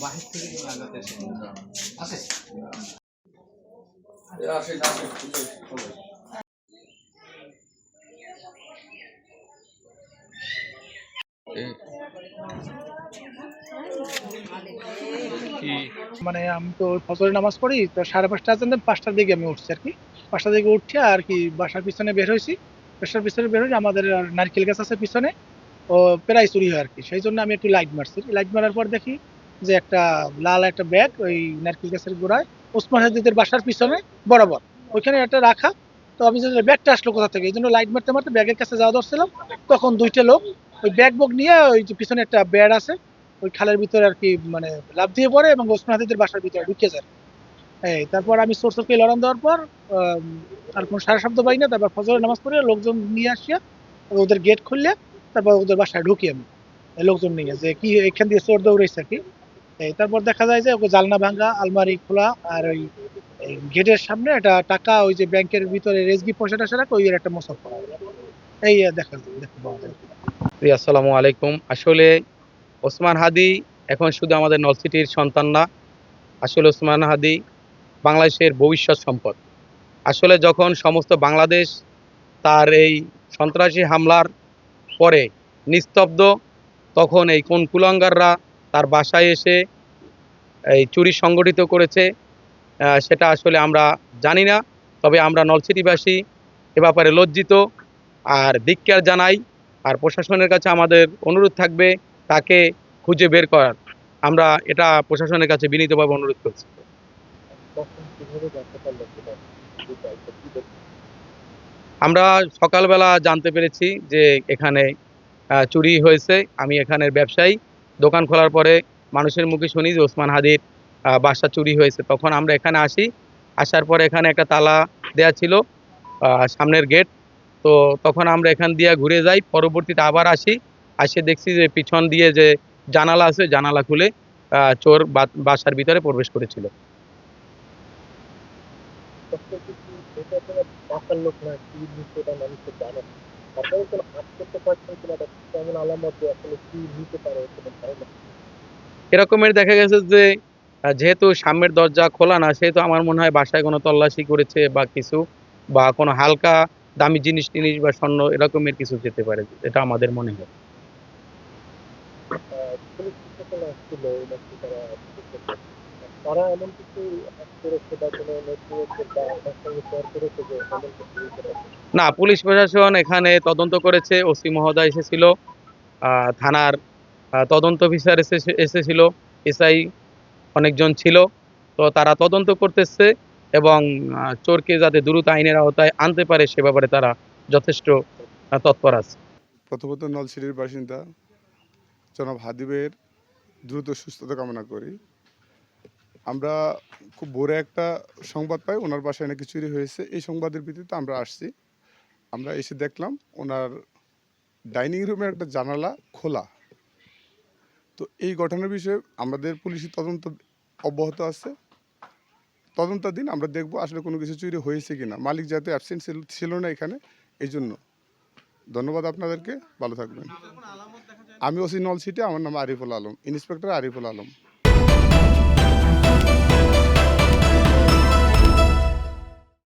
বাহির থেকে কেউ লাগাতে এসে আছে মানে আমি তো ফজরের নামাজ পড়ি তো 5:30 আজান দেন 5টার দিকে আমি উঠছি আর কি 5টার দিকে উঠছি আর কি বাসার পিছনে বের হয়েছি বাসার পিছনে বের হয়ে আমাদের নারকেল গাছ আছে পিছনে ও প্রায় চুরি হয় আর কি সেই জন্য আমি একটু লাইট মারছি লাইট মারার পর দেখি যে একটা লাল একটা ব্যাগ ওই নারকেল গাছের গোড়ায় ওসমান হাদিদের বাসার পিছনে বরাবর ওইখানে একটা রাখা। তো আমি যে ব্যাগটা আসলো কোথা থেকে এই জন্য লাইট মারতে মারতে ব্যাগের কাছে যাওয়া ধরছিলাম তখন দুইটা লোক ওই ব্যাগ বগ নিয়ে ওই যে পিছনে একটা বেড় আছে ওই খালের ভিতরে আর কি মানে লাফ দিয়ে পড়ে এবং ওসমান হাদিদের বাসার ভিতরে ঢুকে যায়। এই তারপর আমি চোরকে লড়ান দেওয়ার পর আম, আর কোনো সারা শব্দ পাই না তারপর ফজরের নামাজ পড়ে লোকজন নিয়ে আসিয়া ওদের গেট খুললে তারপর ওদের বাসায় ঢুকি আমি এই লোকজন নিয়ে যে কি এখান দিয়ে চোর দৌড়াইছে আর কি। এই তারপর দেখা যায় যে ওকে জালনা ভাঙা আলমারি খোলা আর ওই গেটের সামনে একটা টাকা ওই যে ব্যাংকের ভিতরে রেজগি পয়সা টয়সা রাখে ওই এর একটা মোসক করা এই দেখা পাওয়া যায়। জি, আসসালামু আলাইকুম। আসলে ওসমান হাদি এখন শুধু আমাদের নলছিটির সন্তান না, আসলে ওসমান হাদি বাংলাদেশের ভবিষ্যৎ সম্পদ। আসলে যখন সমস্ত বাংলাদেশ তার এই সন্ত্রাসী হামলার পরে নিস্তব্ধ, তখন এই কোন কুলাঙ্গাররা তার বাসায় এসে এই চুরি সংগঠিত করেছে সেটা আসলে আমরা জানি না। তবে আমরা নলছিটিবাসী এ ব্যাপারে লজ্জিত আর ধিক্কার জানাই। আর প্রশাসনের কাছে আমাদের অনুরোধ থাকবে তাকে খুঁজে বের করার। আমরা এটা প্রশাসনের কাছে বিনীতভাবে অনুরোধ করছি। আমরা সকালবেলা জানতে পেরেছি যে এখানে চুরি হয়েছে। আমি এখানের ব্যবসায়ী, দোকান খোলার পরে মানুষের মুখে শুনি যে ওসমান হাদির বাসা চুরি হয়েছে। তখন আমরা এখানে আসি, আসার পরে এখানে একটা তালা দেয়া ছিল সামনের গেট। তো তখন আমরা এখান দিয়ে ঘুরে যাই, পরবর্তীতে আবার আসি, আসে দেখছি যে পিছন দিয়ে যে জানালা আছে জানালা খুলে চোর বাসার ভিতরে প্রবেশ করেছিল। এরকমের দেখা গেছে যে যেহেতু সামনের দরজা খোলা না, সেহেতু আমার মনে হয় বাসায় কোনো তল্লাশি করেছে বা কিছু, বা কোনো হালকা দামি জিনিস টিনিস বা স্বর্ণ এরকমের কিছু যেতে পারে, এটা আমাদের মনে হয়। না, পুলিশ প্রশাসন এখানে তদন্ত করেছে, ওসি মহোদয় এসেছিল, থানার তদন্ত অফিসার এসেছিল, এসআই অনেকজন ছিল। তো তারা তদন্ত করতেছে এবং চোরকে যাতে দ্রুত আইনের আওতায় আনতে পারে সে ব্যাপারে তারা যথেষ্ট তৎপর আছে। প্রথমত নলছিটির বাসিন্দা জনাব হাদিবের দ্রুত সুস্থতা কামনা করি। আমরা খুব ভোরে একটা সংবাদ পাই ওনার বাসায় নাকি চুরি হয়েছে। এই সংবাদের ভিত্তিতে আমরা আসছি। আমরা এসে দেখলাম ওনার ডাইনিং রুমের একটা জানালা খোলা। তো এই ঘটনার বিষয়ে আমাদের পুলিশি তদন্ত অব্যাহত আছে। তদন্তাধীন আমরা দেখব আসলে কোনো কিছু চুরি হয়েছে কিনা। মালিক যাতে অ্যাবসেন্ট ছিল না এখানে, এই জন্য ধন্যবাদ আপনাদেরকে। ভালো থাকবেন। আমি ওসি নলছিটি, আমার নাম আরিফুল আলম, ইন্সপেক্টর আরিফুল আলম।